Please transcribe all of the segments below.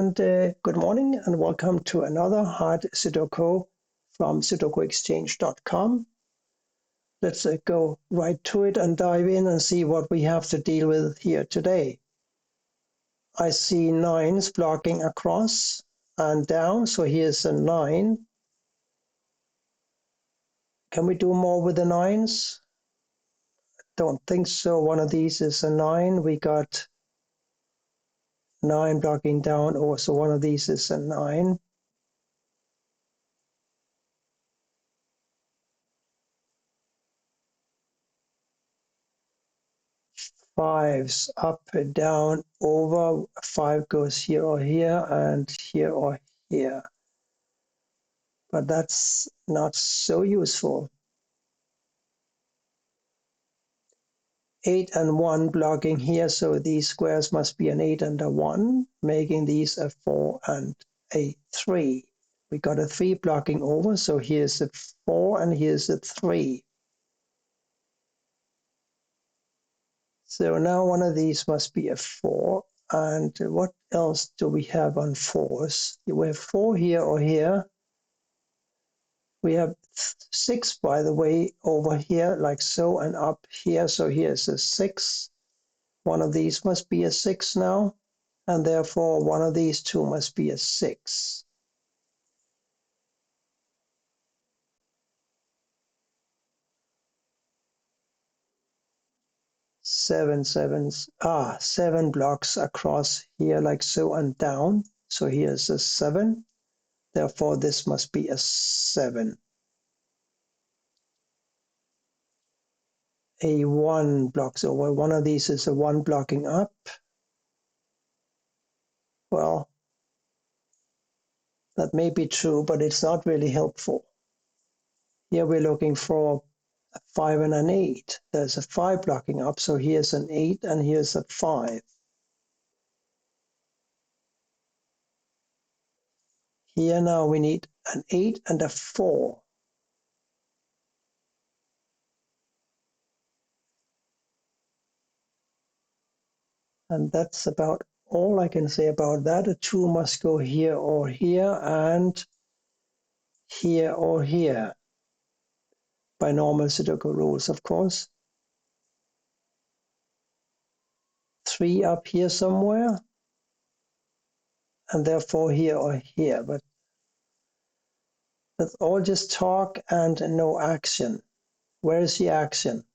and good morning and welcome to another hard Sudoku from sudokuexchange.com. Let's go right to it and dive in and see what we have to deal with here today. I see 9s blocking across and down, so here's a 9. Can we do more with the 9s? Don't think so. One of these is a 9. We got 9 blocking down, also one of these is a 9. Fives up, down, over. 5 goes here or here and here or here. But that's not so useful. 8 and 1 blocking here, so these squares must be an 8 and a 1, making these a 4 and a 3. We got a 3 blocking over, so here's a 4 and here's a 3. So now one of these must be a 4. And what else do we have on 4s? We have 4 here or here. We have 6, by the way, over here, like so, and up here. So here's a 6. One of these must be a 6 now. And therefore, one of these two must be a 6. Seven blocks across here, like so, and down. So here's a 7. Therefore, this must be a 7. A 1 blocks over. One of these is a 1 blocking up. Well, that may be true, but it's not really helpful. Here we're looking for a 5 and an 8. There's a 5 blocking up, so here's an 8 and here's a 5. Here now we need an 8 and a 4. And that's about all I can say about that. A 2 must go here or here and here or here. By normal Sudoku rules, of course. 3 up here somewhere. And therefore here or here. But that's all just talk and no action. Where is the action?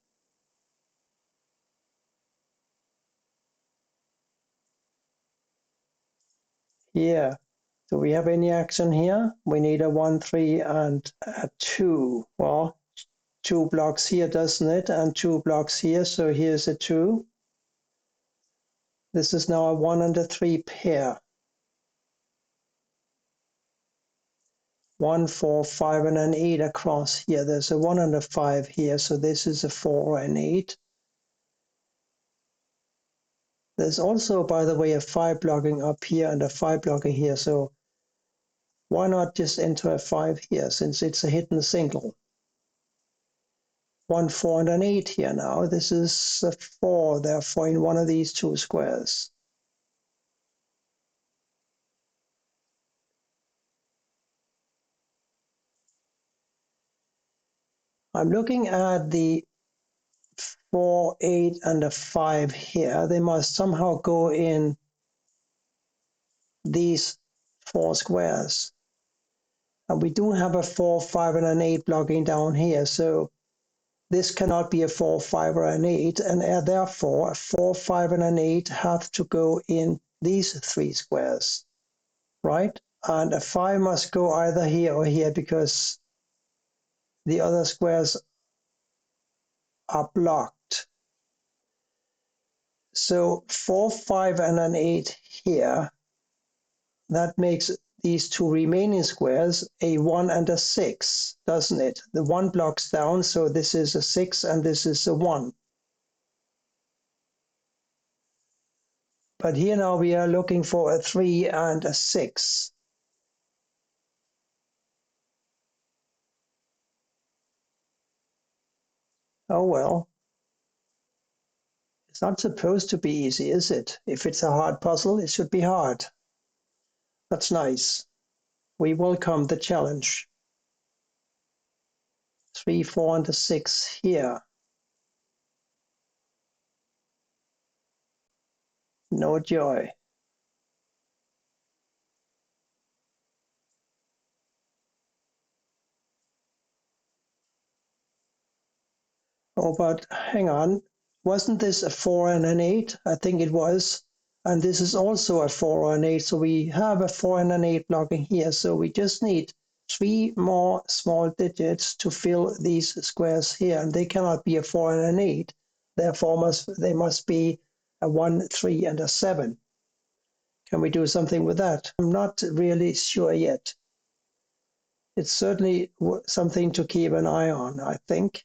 Here. Do we have any action here? We need a 1, 3, and a 2. Well, 2 blocks here, doesn't it? And 2 blocks here, so here's a 2. This is now a 1 and a 3 pair. 1, 4, 5, and an 8 across here. There's a 1 and a 5 here, so this is a 4 and 8. There's also, by the way, a 5 blocking up here and a 5 blocking here, so why not just enter a 5 here, since it's a hidden single? 1, 4, and an 8 here now. This is a 4, therefore, in one of these two squares. I'm looking at the 4, 8, and a 5 here. They must somehow go in these 4 squares. And we do have a 4, 5, and an 8 blocking down here, so this cannot be a 4, 5, or an 8, and therefore a 4, 5, and an 8 have to go in these 3 squares, right? And a 5 must go either here or here because the other squares are blocked. So 4, 5, and an 8 here, that makes these two remaining squares a 1 and a 6, doesn't it? The 1 blocks down, so this is a 6 and this is a 1. But here now we are looking for a 3 and a 6. Oh well. It's not supposed to be easy, is it? If it's a hard puzzle, it should be hard. That's nice. We welcome the challenge. 3, 4, and a 6 here. No joy. Oh, but hang on. Wasn't this a 4 and an 8? I think it was. And this is also a 4 or an 8. So we have a 4 and an 8 blocking here. So we just need 3 more small digits to fill these squares here. And they cannot be a 4 and an 8. Therefore, they must be a 1, 3, and a 7. Can we do something with that? I'm not really sure yet. It's certainly something to keep an eye on, I think.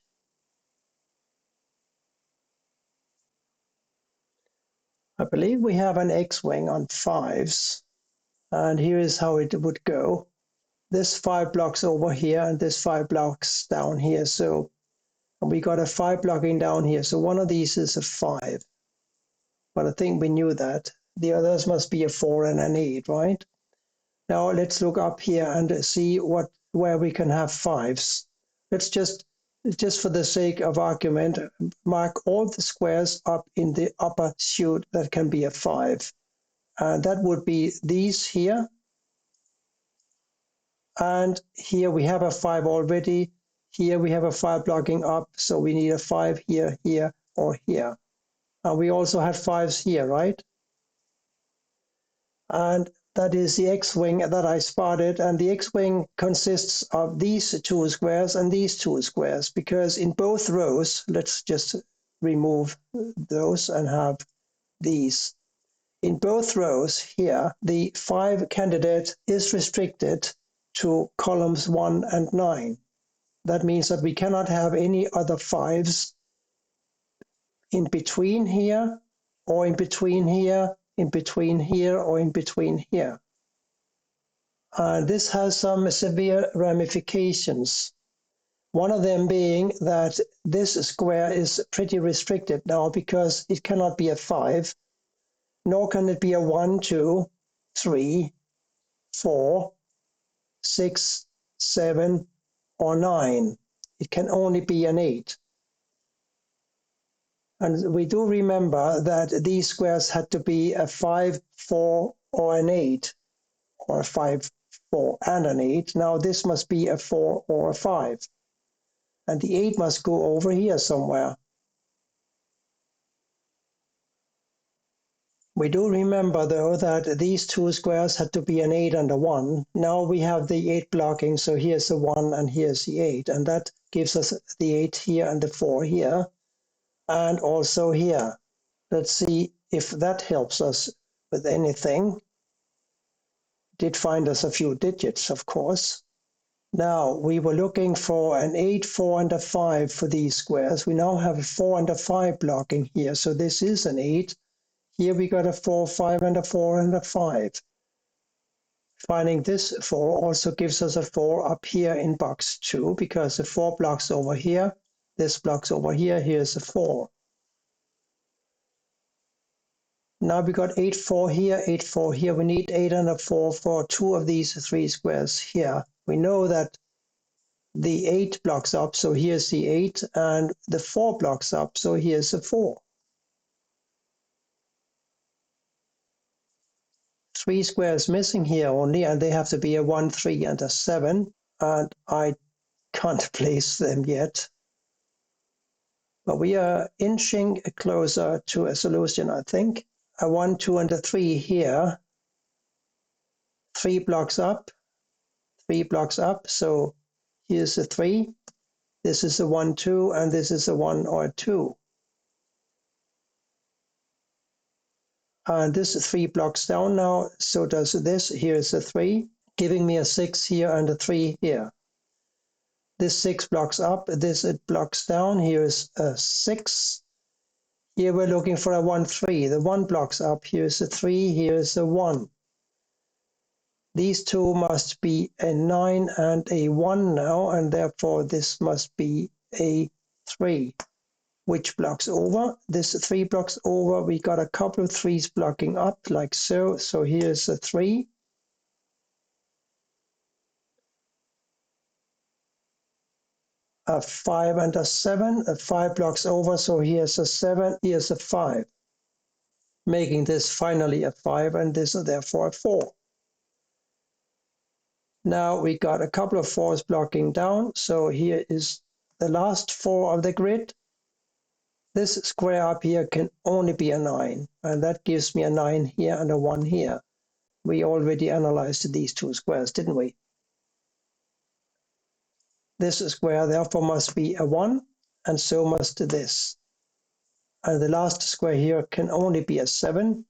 I believe we have an X-wing on 5s, and here is how it would go. This 5 blocks over here, and this 5 blocks down here. So we got a 5 blocking down here. So one of these is a 5. But I think we knew that. The others must be a 4 and an 8, right? Now let's look up here and see where we can have 5s. Let's just for the sake of argument, mark all the squares up in the upper chute that can be a 5. And that would be these here. And here we have a 5 already. Here we have a 5 blocking up, so we need a 5 here, here, or here. And we also had 5s here, right? And that is the X-wing that I spotted. And the X-wing consists of these 2 squares and these 2 squares, because in both rows, let's just remove those and have these. In both rows here, the 5 candidate is restricted to columns 1 and 9. That means that we cannot have any other 5s in between here, or in between here, in between here, or in between here. This has some severe ramifications. One of them being that this square is pretty restricted now because it cannot be a 5, nor can it be a 1, 2, 3, 4, 6, 7, or 9. It can only be an 8. And we do remember that these squares had to be a 5, 4, or an 8, or a 5, 4, and an 8. Now this must be a 4 or a 5. And the 8 must go over here somewhere. We do remember, though, that these 2 squares had to be an 8 and a 1. Now we have the 8 blocking, so here's the 1 and here's the 8. And that gives us the 8 here and the 4 here, and also here. Let's see if that helps us with anything. It did find us a few digits, of course. Now, we were looking for an 8, 4, and a 5 for these squares. We now have a 4 and a 5 blocking here, so this is an 8. Here we got a 4, 5, and a 4, and a 5. Finding this 4 also gives us a 4 up here in box 2, because the 4 blocks over here, this blocks over here, here's a 4. Now we got 8, 4 here, 8, 4 here. We need 8 and a 4 for 2 of these 3 squares here. We know that the 8 blocks up, so here's the 8, and the 4 blocks up, so here's the 4. 3 squares missing here only, and they have to be a 1, 3, and a 7, and I can't place them yet. But we are inching closer to a solution, I think. A 1, 2, and a 3 here. 3 blocks up, 3 blocks up, so here's a 3. This is a 1, 2, and this is a 1 or a 2. And this is 3 blocks down now, so does this. Here's a 3, giving me a 6 here and a 3 here. This 6 blocks up, this it blocks down. Here is a 6. Here we're looking for a 1, 3. The 1 blocks up, here's a 3, here's a 1. These 2 must be a 9 and a 1 now, and therefore this must be a 3. Which blocks over? This 3 blocks over. We got a couple of 3s blocking up like so. So here's a 3. a 5 and a 7, 5 blocks over, so here's a 7, here's a 5, making this finally a 5, and this is therefore a 4. Now we got a couple of 4s blocking down, so here is the last 4 of the grid. This square up here can only be a 9, and that gives me a 9 here and a 1 here. We already analyzed these two squares, didn't we? This square therefore must be a 1, and so must this. And the last square here can only be a 7.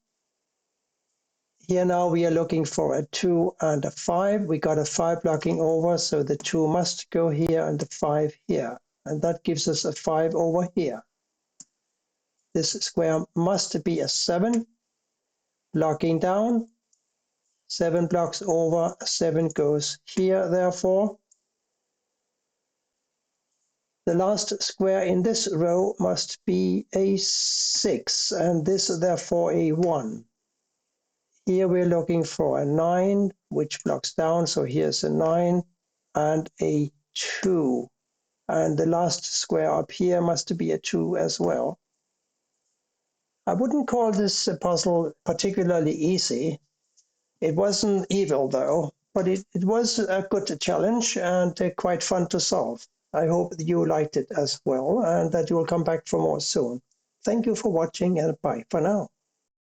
Here now we are looking for a 2 and a 5. We got a 5 blocking over, so the 2 must go here and the 5 here. And that gives us a 5 over here. This square must be a 7, blocking down. 7 blocks over, 7 goes here, therefore. The last square in this row must be a 6, and this therefore a 1. Here we're looking for a 9, which blocks down, so here's a 9, and a 2. And the last square up here must be a 2 as well. I wouldn't call this puzzle particularly easy. It wasn't evil, though, but it was a good challenge and quite fun to solve. I hope that you liked it as well and that you will come back for more soon. Thank you for watching, and bye for now.